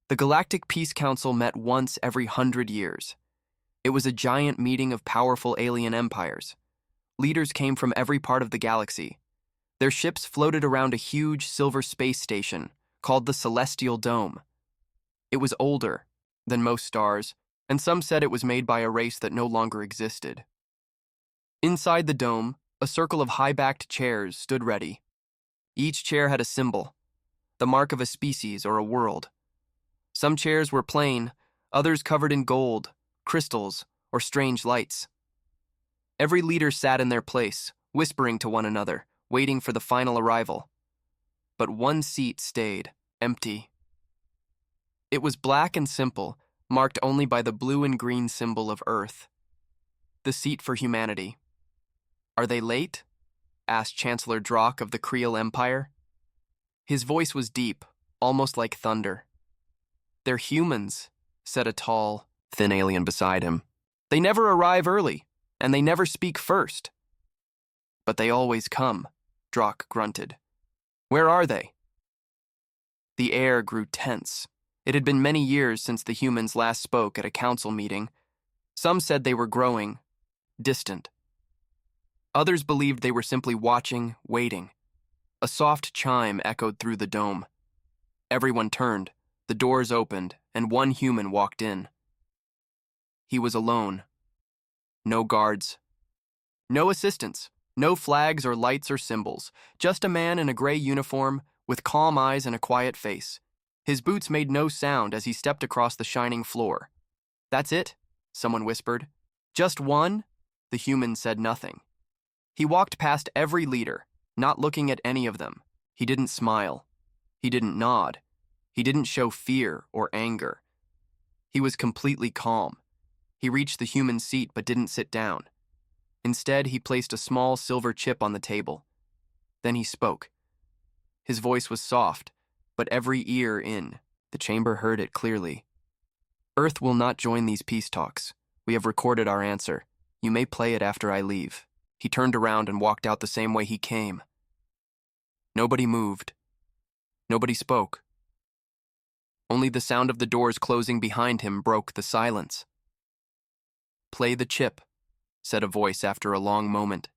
The Galactic Peace Council met once every 100 years. It was a giant meeting of powerful alien empires. Leaders came from every part of the galaxy. Their ships floated around a huge silver space station called the Celestial Dome. It was older than most stars, and some said it was made by a race that no longer existed. Inside the dome, a circle of high-backed chairs stood ready. Each chair had a symbol, the mark of a species or a world. Some chairs were plain, others covered in gold, crystals, or strange lights. Every leader sat in their place, whispering to one another, waiting for the final arrival. But one seat stayed empty. It was black and simple, marked only by the blue and green symbol of Earth. The seat for humanity. "Are they late?" asked Chancellor Drock of the Creel Empire. His voice was deep, almost like thunder. "They're humans," said a tall, thin alien beside him. "They never arrive early, and they never speak first." "But they always come," Drock grunted. "Where are they?" The air grew tense. It had been many years since the humans last spoke at a council meeting. Some said they were growing, distant. Others believed they were simply watching, waiting. A soft chime echoed through the dome. Everyone turned, the doors opened, and one human walked in. He was alone. No guards. No assistants. No flags or lights or symbols. Just a man in a gray uniform with calm eyes and a quiet face. His boots made no sound as he stepped across the shining floor. "That's it," someone whispered. "Just one?" The human said nothing. He walked past every leader, not looking at any of them. He didn't smile. He didn't nod. He didn't show fear or anger. He was completely calm. He reached the human seat but didn't sit down. Instead, he placed a small silver chip on the table. Then he spoke. His voice was soft, but every ear in the chamber heard it clearly. "Earth will not join these peace talks. We have recorded our answer. You may play it after I leave." He turned around and walked out the same way he came. Nobody moved. Nobody spoke. Only the sound of the doors closing behind him broke the silence. "Play the chip," said a voice after a long moment.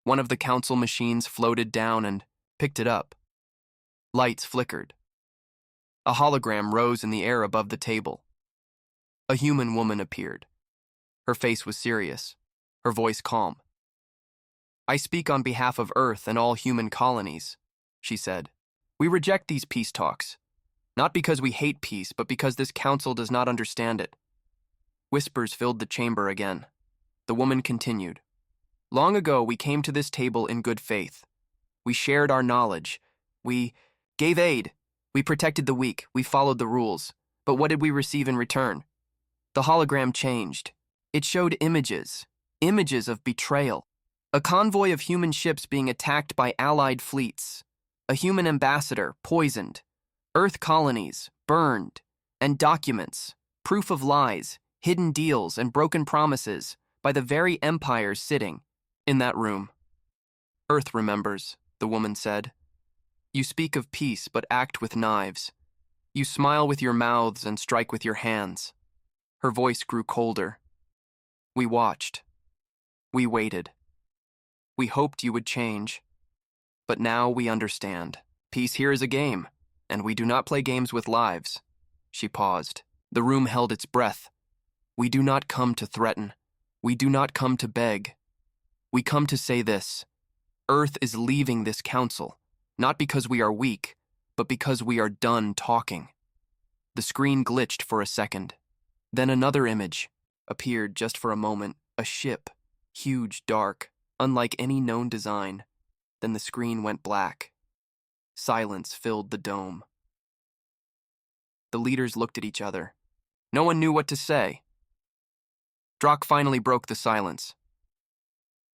One of the council machines floated down and picked it up. Lights flickered. A hologram rose in the air above the table. A human woman appeared. Her face was serious, her voice calm. "I speak on behalf of Earth and all human colonies," she said. "We reject these peace talks, not because we hate peace, but because this council does not understand it." Whispers filled the chamber again. The woman continued. "Long ago, we came to this table in good faith. We shared our knowledge. We gave aid. We protected the weak. We followed the rules. But what did we receive in return? The hologram changed. It showed images of betrayal. A convoy of human ships being attacked by allied fleets. A human ambassador poisoned. Earth colonies burned. And documents, proof of lies, hidden deals, and broken promises by the very empires sitting in that room." "Earth remembers," the woman said. "You speak of peace but act with knives. You smile with your mouths and strike with your hands." Her voice grew colder. "We watched. We waited. We hoped you would change. But now we understand. Peace here is a game, and we do not play games with lives." She paused. The room held its breath. "We do not come to threaten. We do not come to beg. We come to say this. Earth is leaving this council, not because we are weak, but because we are done talking." The screen glitched for a second. Then another image appeared just for a moment, a ship, huge, dark, unlike any known design. Then the screen went black. Silence filled the dome. The leaders looked at each other. No one knew what to say. Drock finally broke the silence.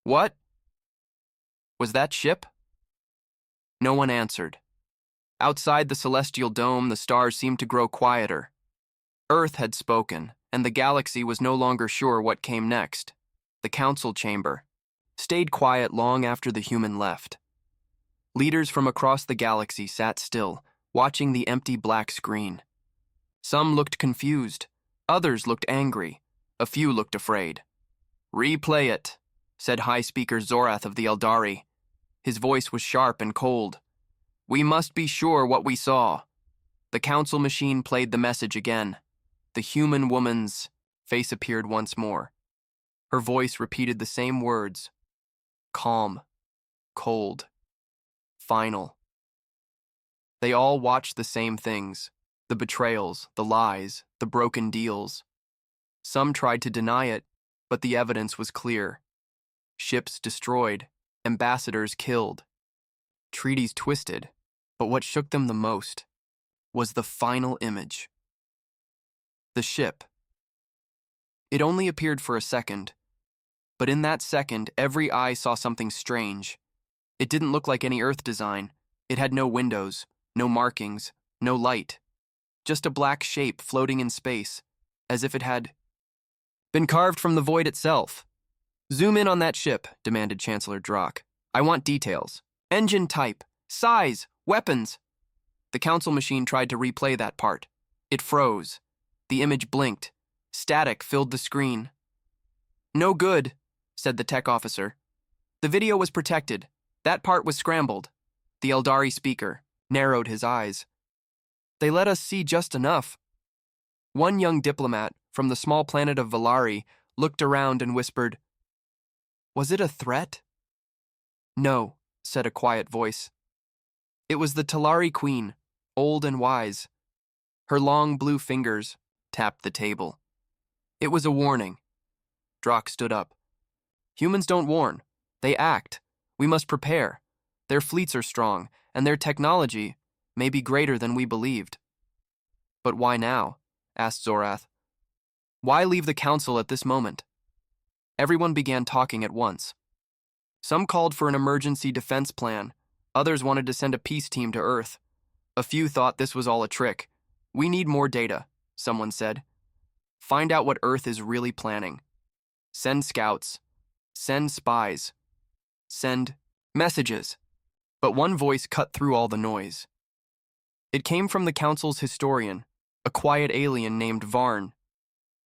"What? Was that ship?" No one answered. Outside the celestial dome, the stars seemed to grow quieter. Earth had spoken, and the galaxy was no longer sure what came next. The council chamber stayed quiet long after the human left. Leaders from across the galaxy sat still, watching the empty black screen. Some looked confused, others looked angry, a few looked afraid. "Replay it," said High Speaker Zorath of the Eldari. His voice was sharp and cold. "We must be sure what we saw." The council machine played the message again. The human woman's face appeared once more. Her voice repeated the same words. Calm, cold, final. They all watched the same things, the betrayals, the lies, the broken deals. Some tried to deny it, but the evidence was clear. Ships destroyed, ambassadors killed, treaties twisted, but what shook them the most was the final image. The ship. It only appeared for a second, but in that second, every eye saw something strange. It didn't look like any Earth design. It had no windows, no markings, no light. Just a black shape floating in space, as if it had been carved from the void itself. "Zoom in on that ship," demanded Chancellor Drock. "I want details. Engine type, size, weapons." The council machine tried to replay that part. It froze. The image blinked. Static filled the screen. "No good," said the tech officer. "The video was protected. That part was scrambled." The Eldari speaker narrowed his eyes. "They let us see just enough." One young diplomat from the small planet of Valari looked around and whispered, "Was it a threat?" "No," said a quiet voice. It was the Talari Queen, old and wise. Her long blue fingers tapped the table. It was a warning. Drock stood up. "Humans don't warn. They act. We must prepare. Their fleets are strong, and their technology may be greater than we believed." "But why now?" asked Zorath. "Why leave the council at this moment?" Everyone began talking at once. Some called for an emergency defense plan. Others wanted to send a peace team to Earth. A few thought this was all a trick. "We need more data," someone said. "Find out what Earth is really planning. Send scouts. Send spies. Send messages." But one voice cut through all the noise. It came from the council's historian, a quiet alien named Varn.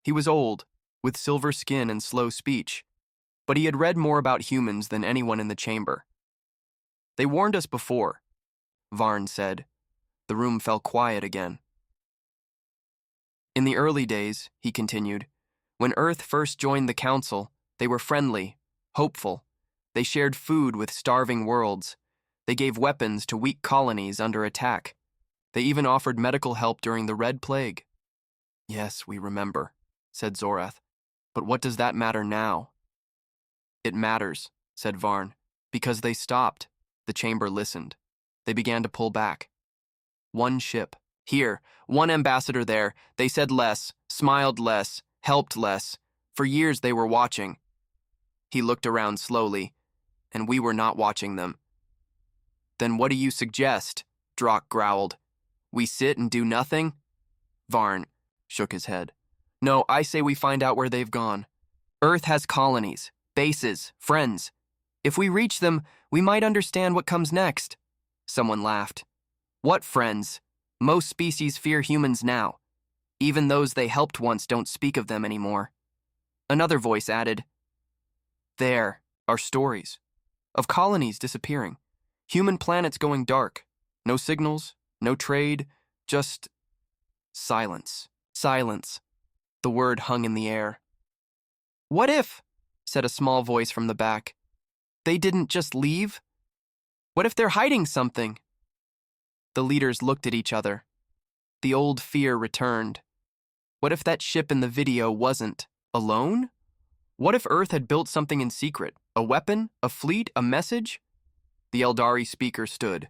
He was old, with silver skin and slow speech, but he had read more about humans than anyone in the chamber. "They warned us before," Varn said. The room fell quiet again. "In the early days," he continued, "when Earth first joined the council, they were friendly, hopeful. They shared food with starving worlds. They gave weapons to weak colonies under attack. They even offered medical help during the Red Plague." "Yes, we remember," said Zorath. "But what does that matter now?" "It matters," said Varn, "because they stopped." The chamber listened. They began to pull back. One ship here, one ambassador there. They said less, smiled less, helped less. For years they were watching. He looked around slowly, and we were not watching them. "Then what do you suggest?" Drock growled. "We sit and do nothing?" Varn shook his head. "No, I say we find out where they've gone. Earth has colonies, bases, friends. If we reach them, we might understand what comes next." Someone laughed. "What friends? Most species fear humans now. Even those they helped once don't speak of them anymore." Another voice added, "There are stories of colonies disappearing, human planets going dark, no signals, no trade, just silence." Silence. The word hung in the air. "What if," said a small voice from the back, "they didn't just leave? What if they're hiding something?" The leaders looked at each other. The old fear returned. What if that ship in the video wasn't alone? What if Earth had built something in secret? A weapon? A fleet? A message? The Eldari speaker stood.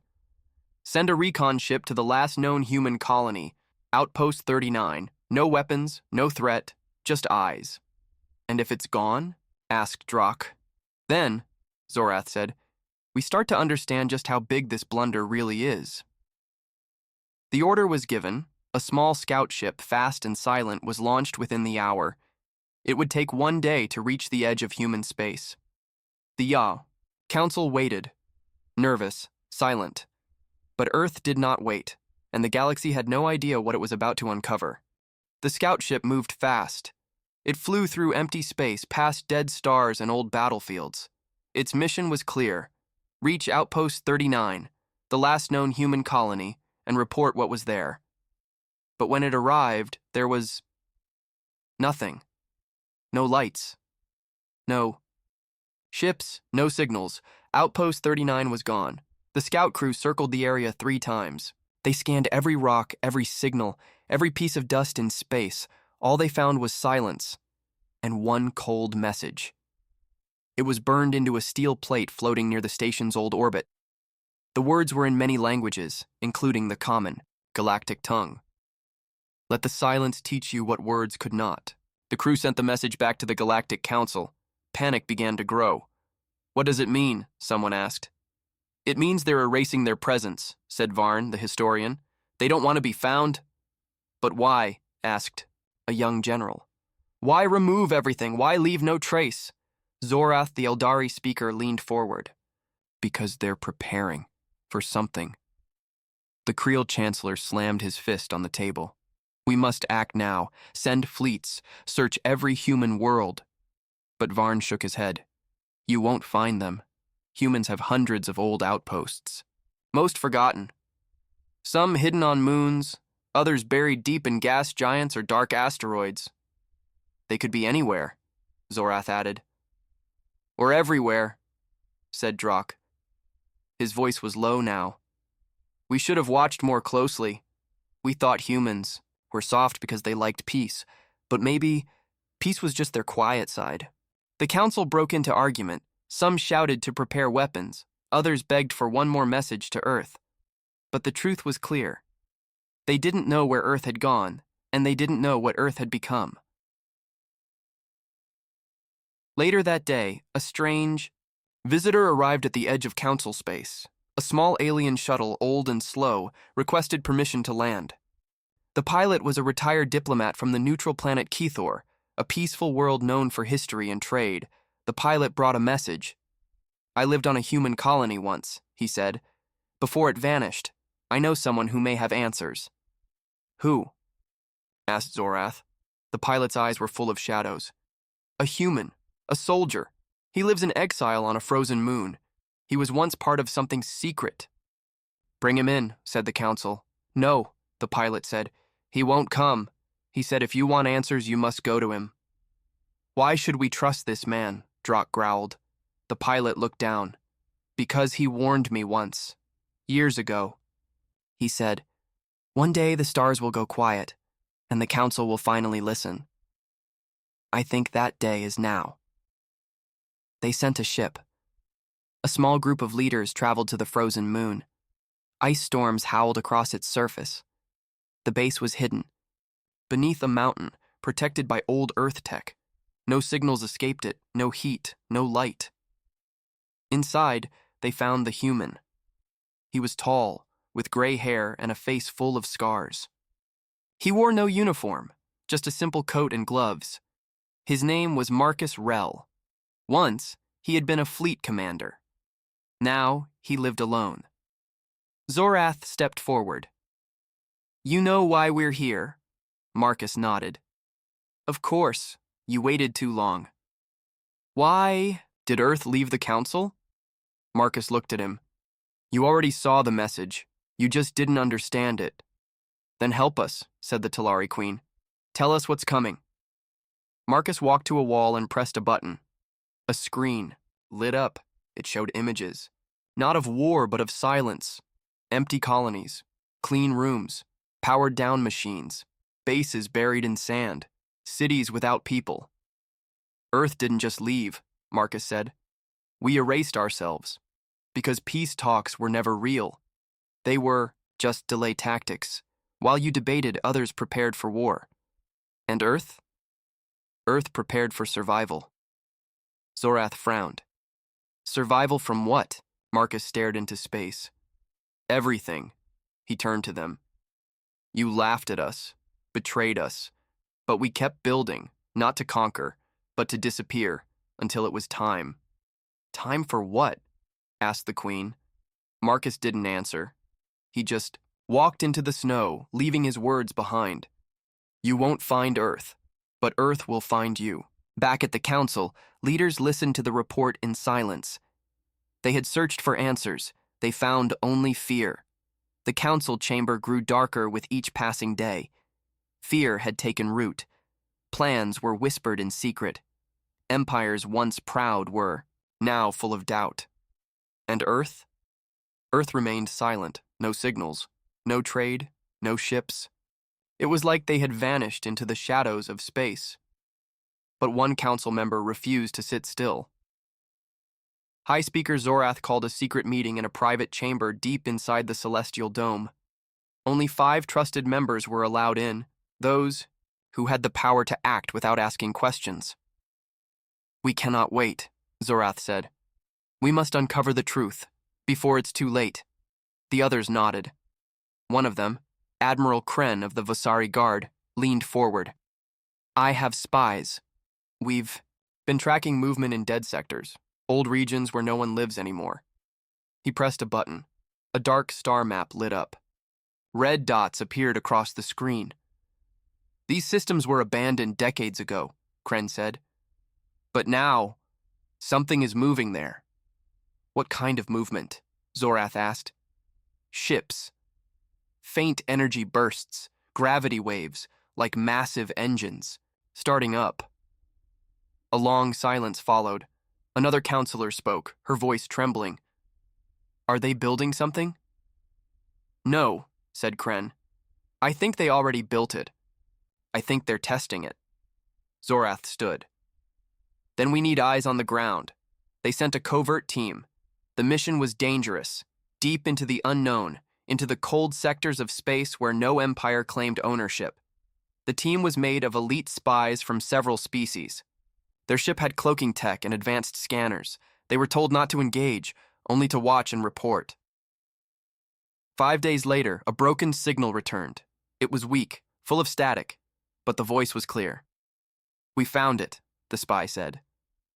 "Send a recon ship to the last known human colony, Outpost 39. No weapons, no threat, just eyes." "And if it's gone?" asked Drock. "Then," Zorath said, "we start to understand just how big this blunder really is." The order was given. A small scout ship, fast and silent, was launched within the hour. It would take 1 day to reach the edge of human space. The council waited, nervous, silent. But Earth did not wait. and the galaxy had no idea what it was about to uncover. The scout ship moved fast. It flew through empty space, past dead stars and old battlefields. Its mission was clear: reach Outpost 39, the last known human colony, and report what was there. But when it arrived, there was nothing. No lights. No ships, no signals. Outpost 39 was gone. The scout crew circled the area 3 times. They scanned every rock, every signal, every piece of dust in space. All they found was silence and one cold message. It was burned into a steel plate floating near the station's old orbit. The words were in many languages, including the common, galactic tongue. Let the silence teach you what words could not. The crew sent the message back to the Galactic Council. Panic began to grow. What does it mean? Someone asked. It means they're erasing their presence, said Varn, the historian. They don't want to be found. But why? Asked a young general. Why remove everything? Why leave no trace? Zorath, the Eldari speaker, leaned forward. Because they're preparing for something. The Creel Chancellor slammed his fist on the table. We must act now. Send fleets. Search every human world. But Varn shook his head. You won't find them. Humans have hundreds of old outposts. Most forgotten. Some hidden on moons, others buried deep in gas giants or dark asteroids. They could be anywhere, Zorath added. Or everywhere, said Drock. His voice was low now. We should have watched more closely. We thought humans were soft because they liked peace, but maybe peace was just their quiet side. The council broke into argument. Some shouted to prepare weapons, others begged for one more message to Earth. But the truth was clear. They didn't know where Earth had gone, and they didn't know what Earth had become. Later that day, a strange visitor arrived at the edge of council space. A small alien shuttle, old and slow, requested permission to land. The pilot was a retired diplomat from the neutral planet Kethor, a peaceful world known for history and trade. The pilot brought a message. I lived on a human colony once, he said. Before it vanished, I know someone who may have answers. Who? Asked Zorath. The pilot's eyes were full of shadows. A human, a soldier. He lives in exile on a frozen moon. He was once part of something secret. Bring him in, said the council. No, the pilot said. He won't come. He said if you want answers, you must go to him. Why should we trust this man? Drock growled. The pilot looked down. Because he warned me once. Years ago. He said, one day the stars will go quiet, and the council will finally listen. I think that day is now. They sent a ship. A small group of leaders traveled to the frozen moon. Ice storms howled across its surface. The base was hidden. Beneath a mountain, protected by old Earth tech. No signals escaped it, no heat, no light. Inside, they found the human. He was tall, with gray hair and a face full of scars. He wore no uniform, just a simple coat and gloves. His name was Marcus Rell. Once, he had been a fleet commander. Now, he lived alone. Zorath stepped forward. You know why we're here? Marcus nodded. Of course. You waited too long. Why did Earth leave the council? Marcus looked at him. You already saw the message. You just didn't understand it. Then help us, said the Talari Queen. Tell us what's coming. Marcus walked to a wall and pressed a button. A screen lit up. It showed images. Not of war, but of silence. Empty colonies. Clean rooms. Powered down machines. Bases buried in sand. Cities without people. Earth didn't just leave, Marcus said. We erased ourselves. Because peace talks were never real. They were just delay tactics. While you debated, others prepared for war. And Earth? Earth prepared for survival. Zorath frowned. Survival from what? Marcus stared into space. Everything. He turned to them. You laughed at us, betrayed us. But we kept building, not to conquer, but to disappear, until it was time. Time for what? Asked the Queen. Marcus didn't answer. He just walked into the snow, leaving his words behind. You won't find Earth, but Earth will find you. Back at the council, leaders listened to the report in silence. They had searched for answers. They found only fear. The council chamber grew darker with each passing day. Fear had taken root. Plans were whispered in secret. Empires once proud were now full of doubt. And Earth? Earth remained silent, no signals, no trade, no ships. It was like they had vanished into the shadows of space. But one council member refused to sit still. High Speaker Zorath called a secret meeting in a private chamber deep inside the celestial dome. Only 5 trusted members were allowed in, those who had the power to act without asking questions. We cannot wait, Zorath said. We must uncover the truth, before it's too late. The others nodded. One of them, Admiral Kren of the Vasari Guard, leaned forward. I have spies. We've been tracking movement in dead sectors, old regions where no one lives anymore. He pressed a button. A dark star map lit up. Red dots appeared across the screen. These systems were abandoned decades ago, Kren said. But now, something is moving there. What kind of movement? Zorath asked. Ships. Faint energy bursts, gravity waves, like massive engines, starting up. A long silence followed. Another counselor spoke, her voice trembling. Are they building something? No, said Kren. I think they already built it. I think they're testing it. Zorath stood. Then we need eyes on the ground. They sent a covert team. The mission was dangerous, deep into the unknown, into the cold sectors of space where no empire claimed ownership. The team was made of elite spies from several species. Their ship had cloaking tech and advanced scanners. They were told not to engage, only to watch and report. 5 days later, a broken signal returned. It was weak, full of static, but the voice was clear. We found it, the spy said.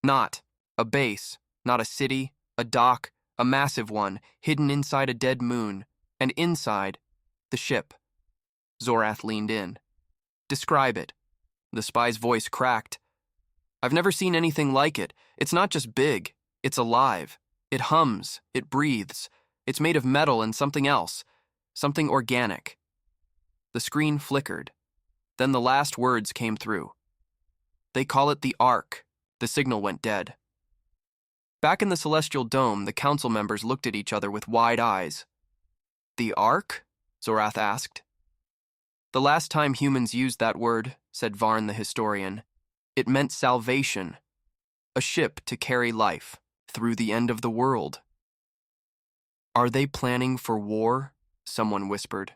Not a base, not a city, a dock, a massive one, hidden inside a dead moon, and inside, the ship. Zorath leaned in. Describe it. The spy's voice cracked. I've never seen anything like it. It's not just big, it's alive. It hums, it breathes. It's made of metal and something else, something organic. The screen flickered. Then the last words came through. They call it the Ark. The signal went dead. Back in the celestial dome, the council members looked at each other with wide eyes. The Ark? Zorath asked. The last time humans used that word, said Varn the historian, it meant salvation, a ship to carry life through the end of the world. Are they planning for war? Someone whispered.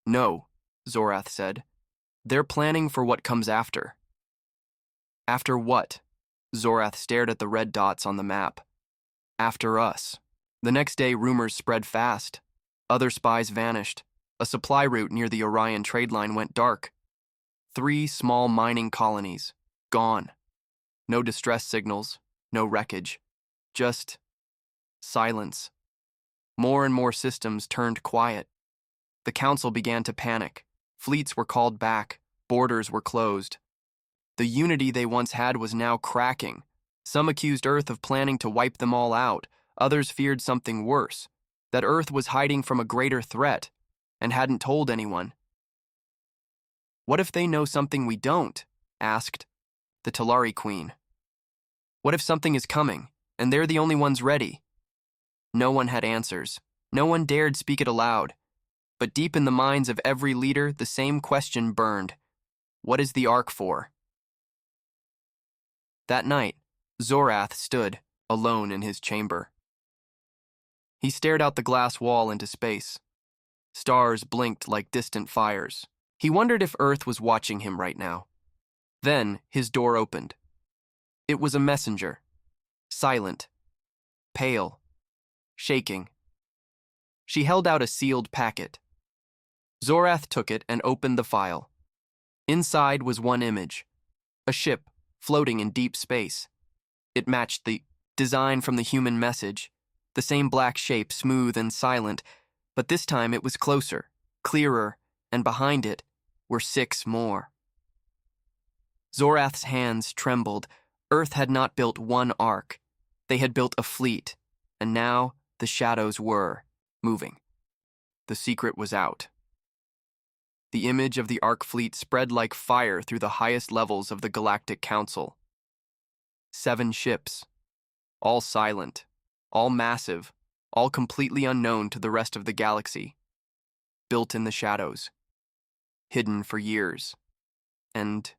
No, Zorath said. They're planning for what comes after. After what? Zorath stared at the red dots on the map. After us. The next day, rumors spread fast. Other spies vanished. A supply route near the Orion trade line went dark. 3 small mining colonies. Gone. No distress signals, no wreckage. Just silence. More and more systems turned quiet. The council began to panic. Fleets were called back. Borders were closed. The unity they once had was now cracking. Some accused Earth of planning to wipe them all out. Others feared something worse, that Earth was hiding from a greater threat and hadn't told anyone. What if they know something we don't? Asked the Talari Queen. What if something is coming, and they're the only ones ready? No one had answers. No one dared speak it aloud. But deep in the minds of every leader, the same question burned. What is the Ark for? That night, Zorath stood, alone in his chamber. He stared out the glass wall into space. Stars blinked like distant fires. He wondered if Earth was watching him right now. Then his door opened. It was a messenger. Silent. Pale. Shaking. She held out a sealed packet. Zorath took it and opened the file. Inside was one image. A ship floating in deep space. It matched the design from the human message. The same black shape, smooth and silent, but this time it was closer, clearer, and behind it were 6 more. Zorath's hands trembled. Earth had not built one ark. They had built a fleet, and now the shadows were moving. The secret was out. The image of the Ark fleet spread like fire through the highest levels of the Galactic Council. 7 ships, all silent, all massive, all completely unknown to the rest of the galaxy, built in the shadows, hidden for years, and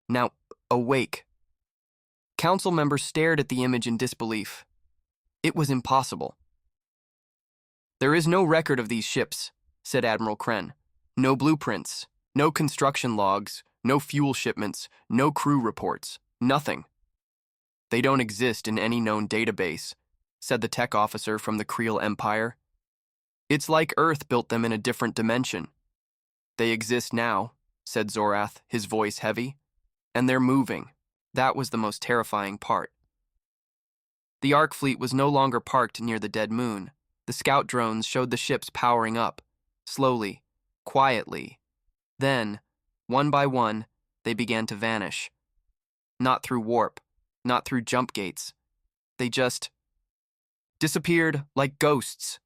now awake. Council members stared at the image in disbelief. It was impossible. "There is no record of these ships," said Admiral Kren. "No blueprints, no construction logs, no fuel shipments, no crew reports, nothing." "They don't exist in any known database," said the tech officer from the Creel Empire. "It's like Earth built them in a different dimension." "They exist now," said Zorath, his voice heavy. "And they're moving." That was the most terrifying part. The Ark fleet was no longer parked near the dead moon. The scout drones showed the ships powering up, slowly, quietly. Then, one by one, they began to vanish. Not through warp, not through jump gates. They just disappeared like ghosts.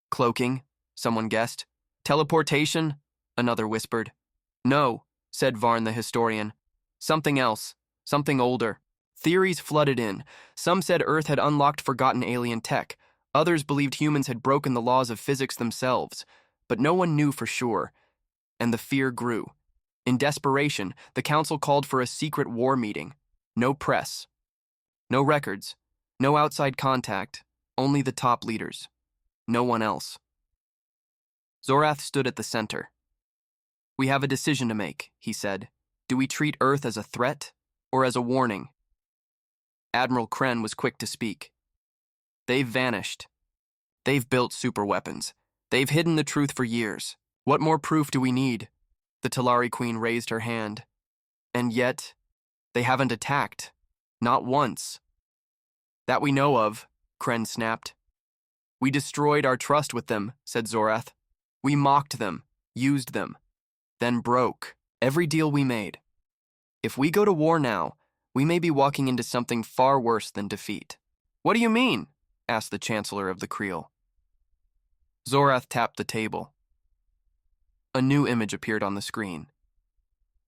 "Cloaking," someone guessed. "Teleportation," another whispered. "No," said Varn the historian. "Something else, something older." Theories flooded in. Some said Earth had unlocked forgotten alien tech. Others believed humans had broken the laws of physics themselves. But no one knew for sure, and the fear grew. In desperation, the council called for a secret war meeting. No press, no records, no outside contact, only the top leaders. No one else. Zorath stood at the center. "We have a decision to make," he said. "Do we treat Earth as a threat or as a warning?" Admiral Kren was quick to speak. "They've vanished. They've built superweapons. They've hidden the truth for years. What more proof do we need?" The Talari Queen raised her hand. "And yet, they haven't attacked. Not once." "That we know of," Kren snapped. "We destroyed our trust with them," said Zorath. "We mocked them, used them, then broke every deal we made. If we go to war now, we may be walking into something far worse than defeat." "What do you mean?" asked the Chancellor of the Creel. Zorath tapped the table. A new image appeared on the screen.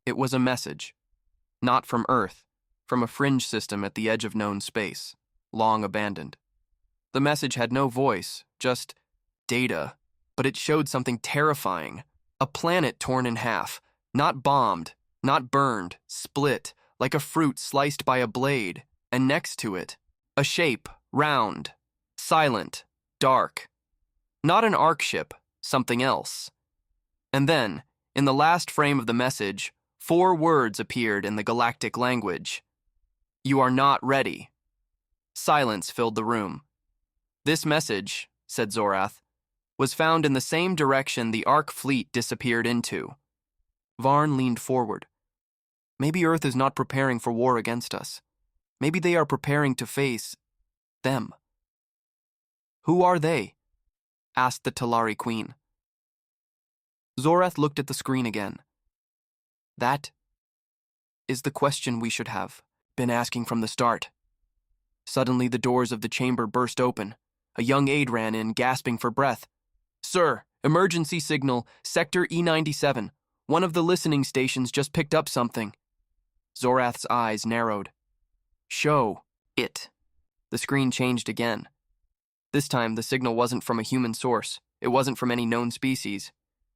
It was a message, not from Earth, from a fringe system at the edge of known space, long abandoned. The message had no voice, just data, but it showed something terrifying. A planet torn in half, not bombed, not burned, split, like a fruit sliced by a blade, and next to it, a shape, round, silent, dark. Not an Ark ship, something else. And then, in the last frame of the message, 4 words appeared in the galactic language. "You are not ready." Silence filled the room. "This message," said Zorath, "was found in the same direction the Ark fleet disappeared into." Varn leaned forward. "Maybe Earth is not preparing for war against us. Maybe they are preparing to face them." "Who are they?" asked the Talari Queen. Zorath looked at the screen again. "That is the question we should have been asking from the start." Suddenly the doors of the chamber burst open. A young aide ran in, gasping for breath. "Sir, emergency signal, Sector E97. One of the listening stations just picked up something." Zorath's eyes narrowed. "Show it." The screen changed again. This time, the signal wasn't from a human source. It wasn't from any known species.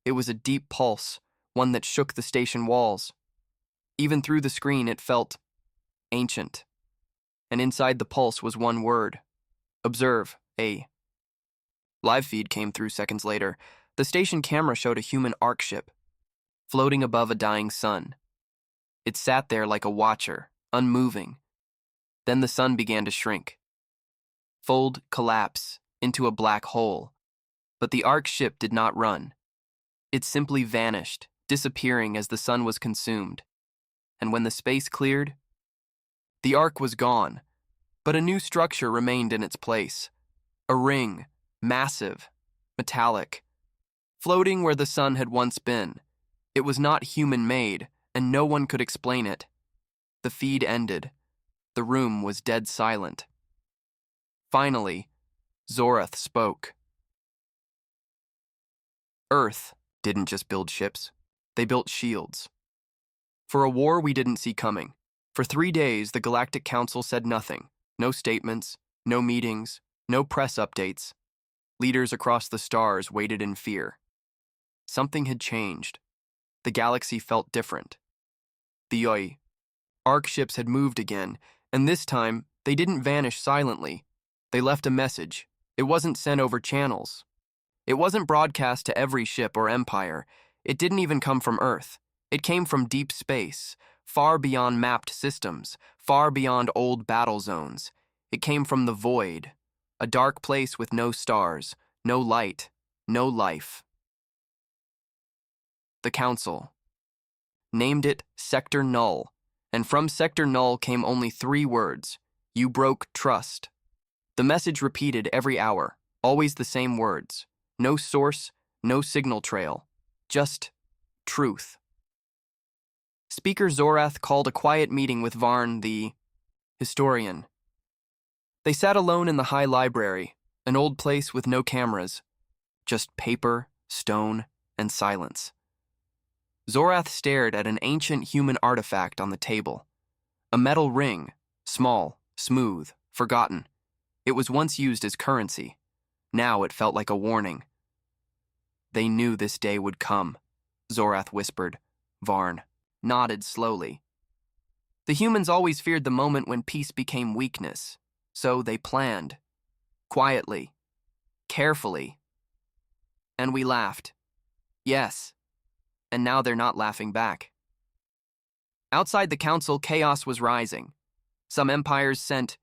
It was a deep pulse, one that shook the station walls. Even through the screen, it felt ancient. And inside the pulse was one word. Observe, A. Live feed came through seconds later. The station camera showed a human Ark ship, floating above a dying sun. It sat there like a watcher, unmoving. Then the sun began to shrink. Fold, collapse, into a black hole. But the Ark ship did not run. It simply vanished, disappearing as the sun was consumed. And when the space cleared, the Ark was gone, but a new structure remained in its place. A ring, massive, metallic, floating where the sun had once been. It was not human-made, and no one could explain it. The feed ended. The room was dead silent. Finally, Zorath spoke. Earth didn't just build ships. They built shields. For a war we didn't see coming. For 3 days, the Galactic Council said nothing. No statements, no meetings, no press updates. Leaders across the stars waited in fear. Something had changed. The galaxy felt different. The Arc ships had moved again, and this time, they didn't vanish silently. They left a message. It wasn't sent over channels. It wasn't broadcast to every ship or empire. It didn't even come from Earth. It came from deep space, far beyond mapped systems, far beyond old battle zones. It came from the void, a dark place with no stars, no light, no life. The Council named it Sector Null, and from Sector Null came only 3 words: "You broke trust." The message repeated every hour, always the same words. No source, no signal trail, just truth. Speaker Zorath called a quiet meeting with Varn, the historian. They sat alone in the high library, an old place with no cameras, just paper, stone, and silence. Zorath stared at an ancient human artifact on the table. A metal ring, small, smooth, forgotten. It was once used as currency. Now it felt like a warning. They knew this day would come, Zorath whispered. Varn nodded slowly. The humans always feared the moment when peace became weakness, so they planned. Quietly. Carefully. And we laughed. Yes. And now they're not laughing back. Outside the council, chaos was rising. Some empires sent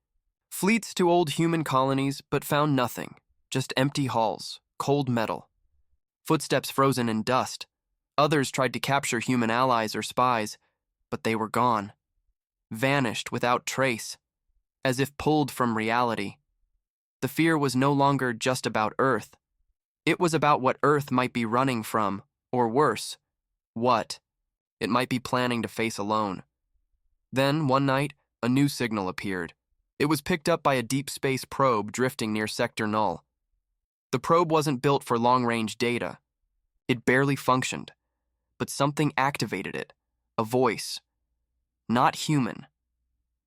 fleets to old human colonies, but found nothing. Just empty halls, cold metal. Footsteps frozen in dust. Others tried to capture human allies or spies, but they were gone. Vanished without trace, as if pulled from reality. The fear was no longer just about Earth. It was about what Earth might be running from, or worse, what it might be planning to face alone. Then, one night, a new signal appeared. It was picked up by a deep space probe drifting near Sector Null. The probe wasn't built for long-range data. It barely functioned, but something activated it. A voice. Not human.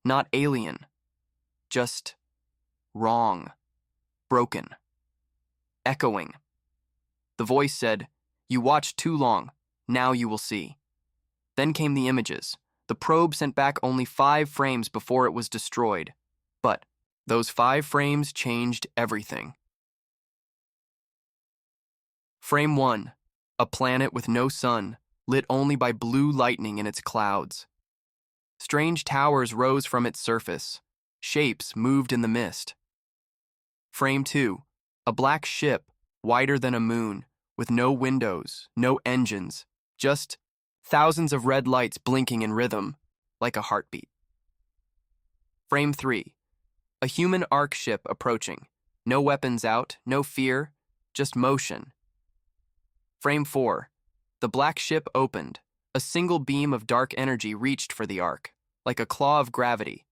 Not alien. Just wrong. Broken. Echoing. The voice said, "You watched too long. Now you will see." Then came the images. The probe sent back only 5 frames before it was destroyed. But those 5 frames changed everything. Frame 1. A planet with no sun, lit only by blue lightning in its clouds. Strange towers rose from its surface. Shapes moved in the mist. Frame 2. A black ship, wider than a moon, with no windows, no engines, just thousands of red lights blinking in rhythm, like a heartbeat. Frame 3. A human arc ship approaching. No weapons out, no fear, just motion. Frame 4. The black ship opened. A single beam of dark energy reached for the arc, like a claw of gravity.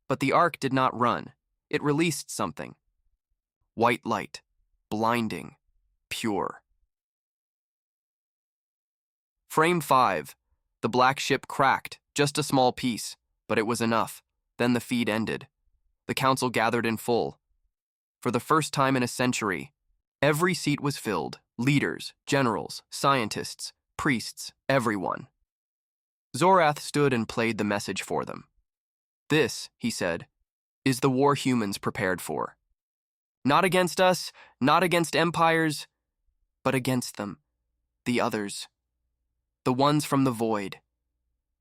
But the arc did not run. It released something. White light. Blinding. Pure. Frame 5. The black ship cracked, just a small piece, but it was enough. Then the feed ended. The council gathered in full. For the first time in a century, every seat was filled. Leaders, generals, scientists, priests, everyone. Zorath stood and played the message for them. "This," he said, "is the war humans prepared for. Not against us, not against empires, but against them, the others. The ones from the void."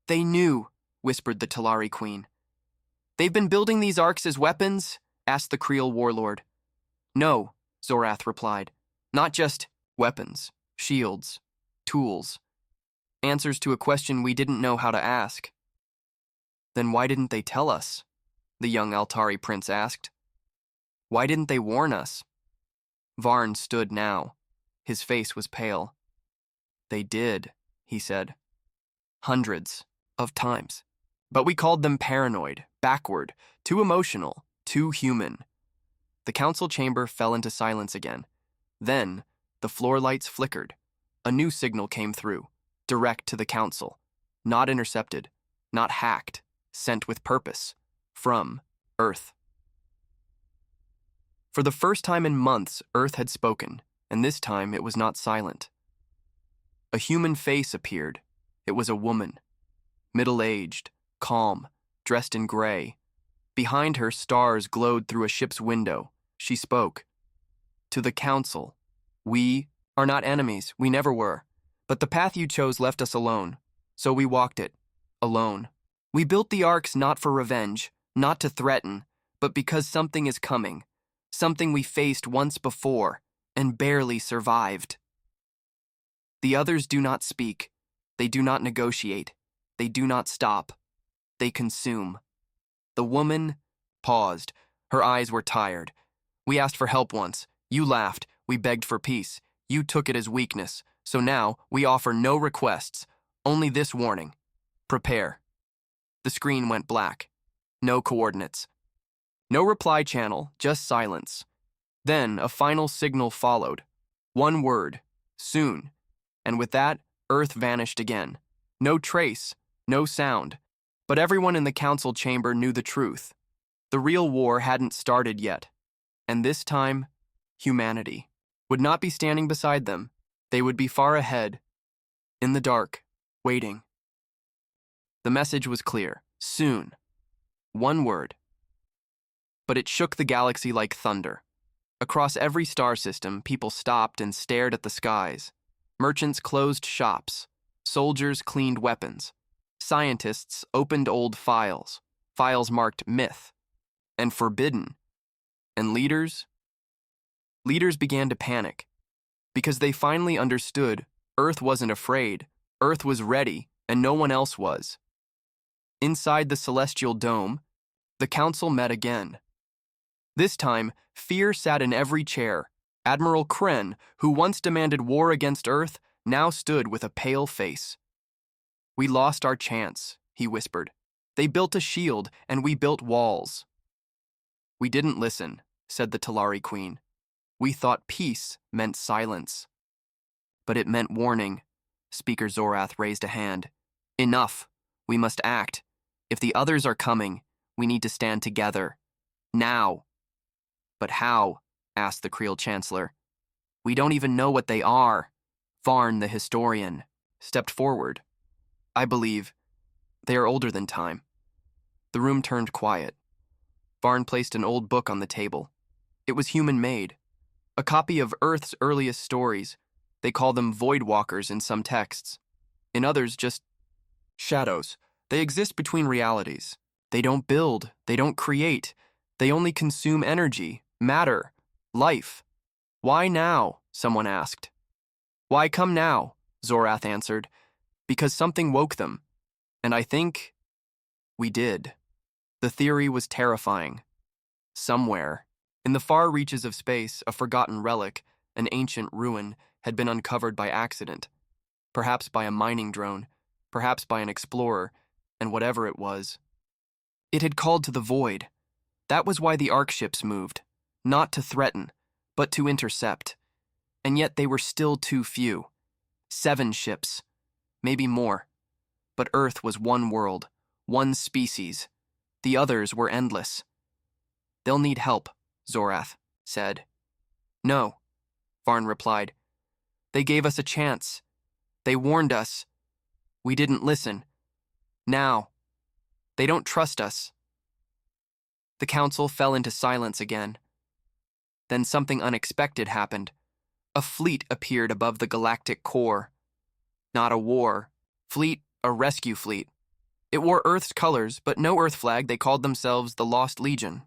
"They knew," whispered the Talari queen. "They've been building these arcs as weapons?" asked the Creel warlord. "No," Zorath replied. "Not just weapons, shields, tools. Answers to a question we didn't know how to ask." "Then why didn't they tell us?" the young Altari prince asked. "Why didn't they warn us?" Varn stood now. His face was pale. "They did," he said. "Hundreds of times. But we called them paranoid, backward, too emotional, too human." The council chamber fell into silence again. Then, the floor lights flickered. A new signal came through, direct to the council. Not intercepted, not hacked, sent with purpose. From Earth. For the first time in months, Earth had spoken, and this time it was not silent. A human face appeared. It was a woman. Middle-aged, calm, dressed in gray. Behind her, stars glowed through a ship's window. She spoke. "To the council. We are not enemies, we never were. But the path you chose left us alone. So we walked it. Alone. We built the arcs not for revenge, not to threaten, but because something is coming. Something we faced once before and barely survived." The others do not speak. They do not negotiate. They do not stop. They consume. The woman paused. Her eyes were tired. "We asked for help once. You laughed. We begged for peace. You took it as weakness. So now we offer no requests. Only this warning. Prepare." The screen went black. No coordinates. No reply channel, just silence. Then a final signal followed. One word. Soon. And with that, Earth vanished again. No trace, no sound. But everyone in the council chamber knew the truth. The real war hadn't started yet. And this time, humanity would not be standing beside them. They would be far ahead, in the dark, waiting. The message was clear. Soon. One word. But it shook the galaxy like thunder. Across every star system, people stopped and stared at the skies. Merchants closed shops. Soldiers cleaned weapons. Scientists opened old files. Files marked myth and forbidden. And leaders began to panic. Because they finally understood Earth wasn't afraid. Earth was ready, and no one else was. Inside the celestial dome, the council met again. This time, fear sat in every chair. Admiral Kren, who once demanded war against Earth, now stood with a pale face. "We lost our chance," he whispered. "They built a shield, and we built walls." "We didn't listen," said the Talari Queen. "We thought peace meant silence." "But it meant warning." Speaker Zorath raised a hand. "Enough. We must act. If the others are coming, we need to stand together. Now." "But how?" asked the Creel Chancellor. "We don't even know what they are." Varn, the historian, stepped forward. "I believe they are older than time." The room turned quiet. Varn placed an old book on the table. It was human-made. A copy of Earth's earliest stories. They call them void walkers in some texts. In others, just shadows. They exist between realities. They don't build. They don't create. They only consume energy, matter, life. "Why now?" someone asked. "Why come now?" Zorath answered. "Because something woke them. And I think we did." The theory was terrifying. Somewhere, in the far reaches of space, a forgotten relic, an ancient ruin, had been uncovered by accident. Perhaps by a mining drone, perhaps by an explorer, and whatever it was. It had called to the void. That was why the Ark ships moved. Not to threaten, but to intercept. And yet they were still too few. 7 ships. Maybe more. But Earth was one world, one species. The others were endless. "They'll need help," Zorath said. "No," Varn replied. "They gave us a chance. They warned us. We didn't listen. Now, they don't trust us." The council fell into silence again. Then something unexpected happened. A fleet appeared above the galactic core. Not a war fleet, a rescue fleet. It wore Earth's colors, but no Earth flag. They called themselves the Lost Legion.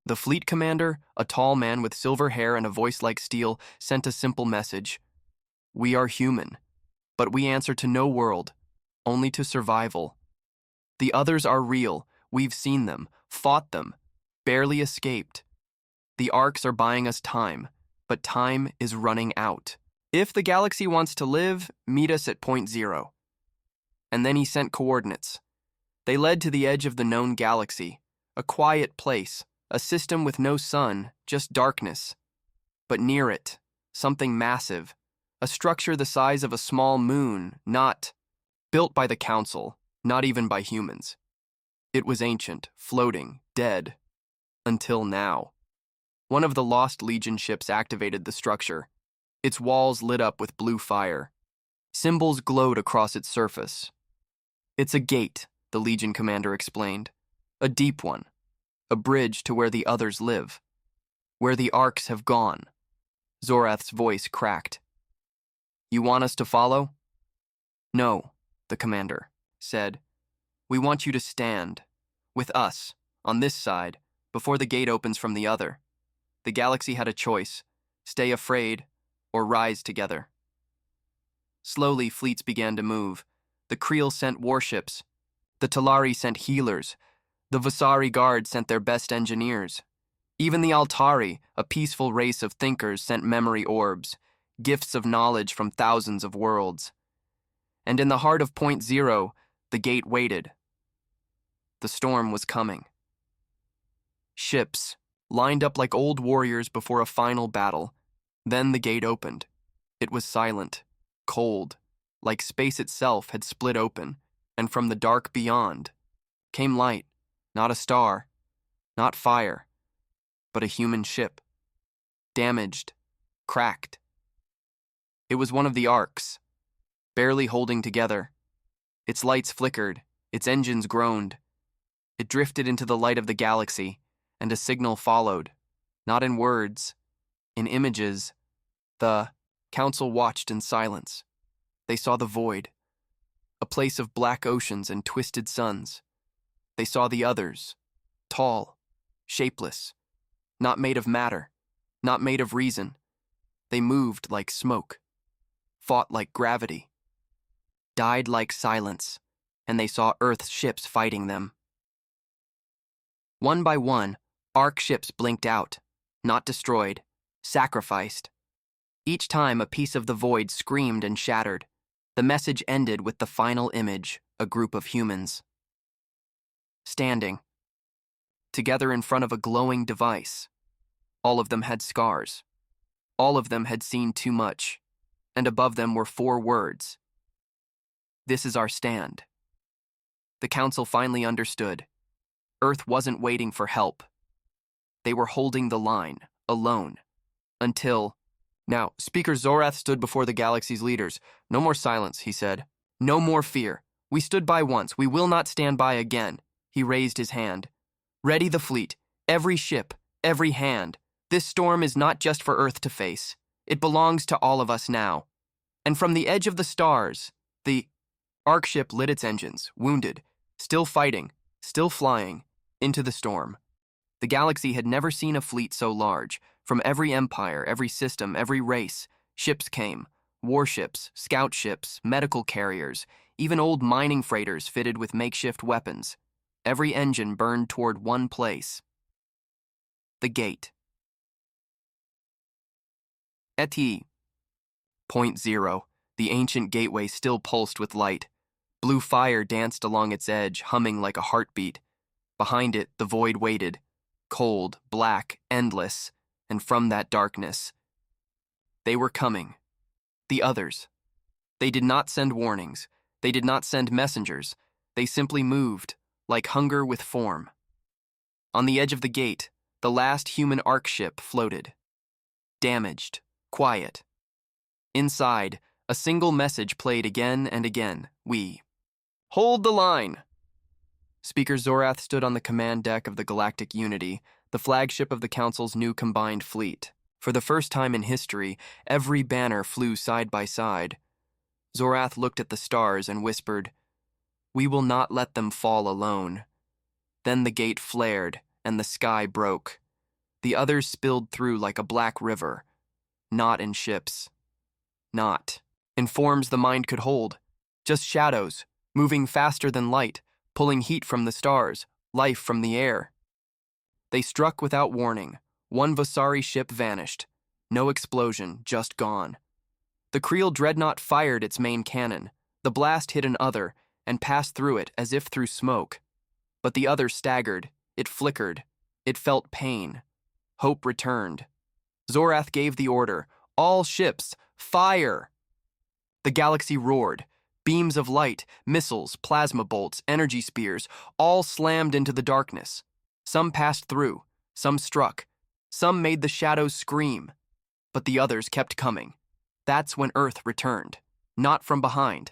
The fleet commander, a tall man with silver hair and a voice like steel, sent a simple message. "We are human, but we answer to no world, only to survival. The others are real. We've seen them, fought them, barely escaped. The Arcs are buying us time, but time is running out." If the galaxy wants to live, meet us at point 0. And then he sent coordinates. They led to the edge of the known galaxy, a quiet place, a system with no sun, just darkness. But near it, something massive, a structure the size of a small moon, not built by the Council, not even by humans. It was ancient, floating, dead. Until now. One of the Lost Legion ships activated the structure. Its walls lit up with blue fire. Symbols glowed across its surface. It's a gate, the Legion commander explained. A deep one. A bridge to where the others live. Where the Arcs have gone. Zorath's voice cracked. You want us to follow? No, the commander said. We want you to stand. With us, on this side, before the gate opens from the other. The galaxy had a choice. Stay afraid, or rise together. Slowly, fleets began to move. The Creel sent warships. The Talari sent healers. The Vasari Guard sent their best engineers. Even the Altari, a peaceful race of thinkers, sent memory orbs, gifts of knowledge from thousands of worlds. And in the heart of Point 0, the gate waited. The storm was coming. Ships, lined up like old warriors before a final battle. Then the gate opened. It was silent, cold, like space itself had split open, and from the dark beyond came light, not a star, not fire, but a human ship. Damaged, cracked. It was one of the Arcs, barely holding together. Its lights flickered, its engines groaned. It drifted into the light of the galaxy, and a signal followed, not in words, in images. The Council watched in silence. They saw the void, a place of black oceans and twisted suns. They saw the others, tall, shapeless, not made of matter, not made of reason. They moved like smoke, fought like gravity, died like silence, and they saw Earth's ships fighting them. One by one, Arc ships blinked out, not destroyed, sacrificed. Each time a piece of the void screamed and shattered. The message ended with the final image, a group of humans. Standing, together in front of a glowing device. All of them had scars. All of them had seen too much. And above them were 4 words. This is our stand. The Council finally understood. Earth wasn't waiting for help. They were holding the line, alone, until... Now, Speaker Zorath stood before the galaxy's leaders. No more silence, he said. No more fear. We stood by once. We will not stand by again. He raised his hand. Ready the fleet. Every ship. Every hand. This storm is not just for Earth to face. It belongs to all of us now. And from the edge of the stars, the Arc ship lit its engines, wounded, still fighting, still flying, into the storm. The galaxy had never seen a fleet so large. From every empire, every system, every race, ships came. Warships, scout ships, medical carriers, even old mining freighters fitted with makeshift weapons. Every engine burned toward one place. The gate. Eti. Point 0. The ancient gateway still pulsed with light. Blue fire danced along its edge, humming like a heartbeat. Behind it, the void waited. Cold, black, endless. And from that darkness, they were coming. The others. They did not send warnings. They did not send messengers. They simply moved, like hunger with form. On the edge of the gate, the last human Arc ship floated. Damaged, quiet. Inside, a single message played again and again. We. Hold the line! Speaker Zorath stood on the command deck of the Galactic Unity, the flagship of the Council's new combined fleet. For the first time in history, every banner flew side by side. Zorath looked at the stars and whispered, "We will not let them fall alone." Then the gate flared, and the sky broke. The others spilled through like a black river, not in ships. Not in forms the mind could hold, just shadows, moving faster than light, pulling heat from the stars, life from the air. They struck without warning. One Vasari ship vanished. No explosion, just gone. The Creel dreadnought fired its main cannon. The blast hit another and passed through it as if through smoke. But the other staggered. It flickered. It felt pain. Hope returned. Zorath gave the order, "All ships, fire!" The galaxy roared. Beams of light, missiles, plasma bolts, energy spears, all slammed into the darkness. Some passed through, some struck, some made the shadows scream. But the others kept coming. That's when Earth returned. Not from behind.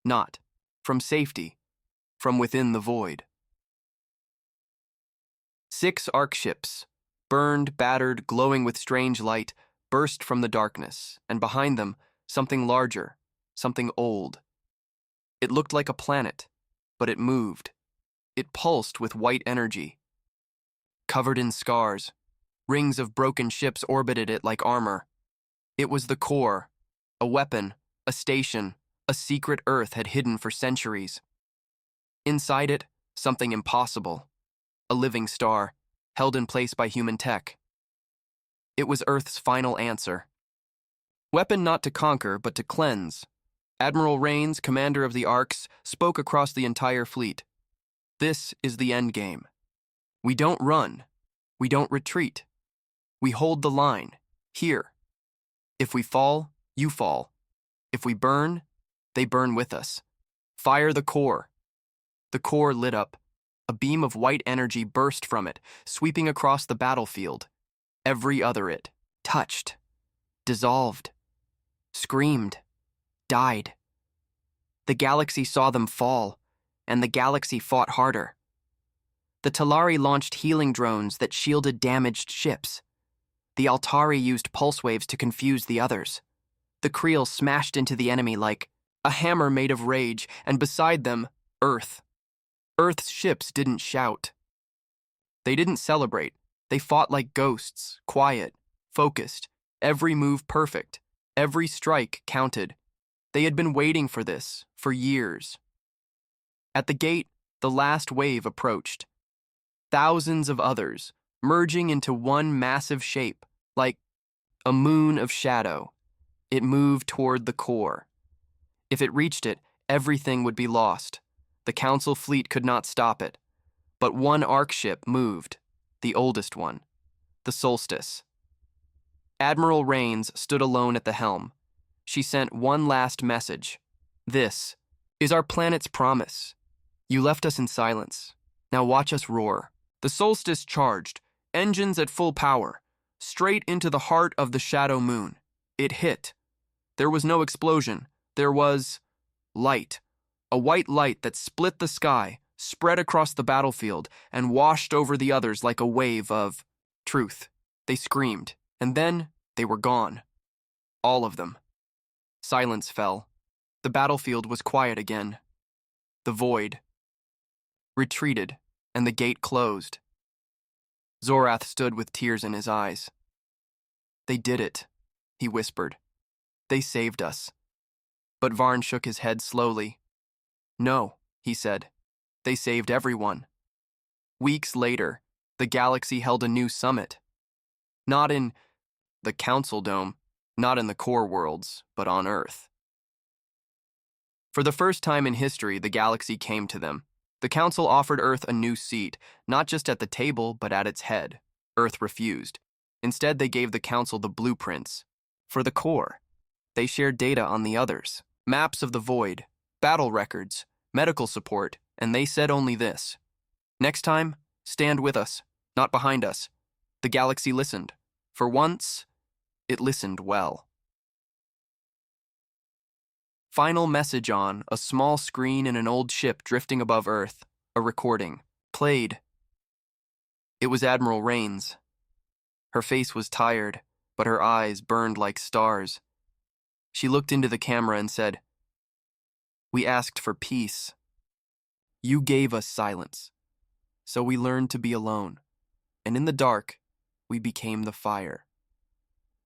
Not from safety. From within the void. 6 arc ships, burned, battered, glowing with strange light, burst from the darkness, and behind them, something larger, something old. It looked like a planet, but it moved. It pulsed with white energy. Covered in scars, rings of broken ships orbited it like armor. It was the core, a weapon, a station, a secret Earth had hidden for centuries. Inside it, something impossible, a living star, held in place by human tech. It was Earth's final answer. Weapon not to conquer, but to cleanse. Admiral Rains, commander of the Arcs, spoke across the entire fleet. This is the endgame. We don't run. We don't retreat. We hold the line, here. If we fall, you fall. If we burn, they burn with us. Fire the core. The core lit up. A beam of white energy burst from it, sweeping across the battlefield. Every other it touched, dissolved, screamed, died. The galaxy saw them fall, and the galaxy fought harder. The Talari launched healing drones that shielded damaged ships. The Altari used pulse waves to confuse the others. The Creel smashed into the enemy like a hammer made of rage, and beside them, Earth. Earth's ships didn't shout. They didn't celebrate. They fought like ghosts, quiet, focused, every move perfect, every strike counted. They had been waiting for this for years. At the gate, the last wave approached. Thousands of others, merging into one massive shape, like a moon of shadow. It moved toward the core. If it reached it, everything would be lost. The Council fleet could not stop it. But one arc ship moved, the oldest one, the Solstice. Admiral Rains stood alone at the helm. She sent one last message. This is our planet's promise. You left us in silence. Now watch us roar. The Solstice charged, engines at full power, straight into the heart of the shadow moon. It hit. There was no explosion. There was light. A white light that split the sky, spread across the battlefield, and washed over the others like a wave of truth. They screamed, and then they were gone. All of them. Silence fell. The battlefield was quiet again. The void retreated, and the gate closed. Zorath stood with tears in his eyes. They did it, he whispered. They saved us. But Varn shook his head slowly. No, he said. They saved everyone. Weeks later, the galaxy held a new summit. Not in the Council Dome, not in the core worlds, but on Earth. For the first time in history, the galaxy came to them. The Council offered Earth a new seat, not just at the table, but at its head. Earth refused. Instead, they gave the Council the blueprints. For the core, they shared data on the others, maps of the void, battle records, medical support, and they said only this. Next time, stand with us, not behind us. The galaxy listened. For once, it listened well. Final message on a small screen in an old ship drifting above Earth. A recording. Played. It was Admiral Rains. Her face was tired, but her eyes burned like stars. She looked into the camera and said, "We asked for peace. You gave us silence. So we learned to be alone. And in the dark, we became the fire.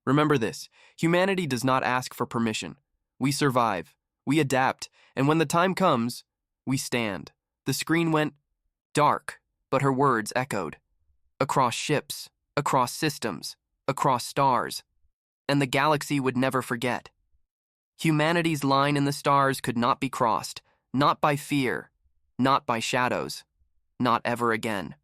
Remember this, humanity does not ask for permission. We survive, we adapt, and when the time comes, we stand." The screen went dark, but her words echoed. Across ships, across systems, across stars. And the galaxy would never forget. Humanity's line in the stars could not be crossed, not by fear, not by shadows, not ever again.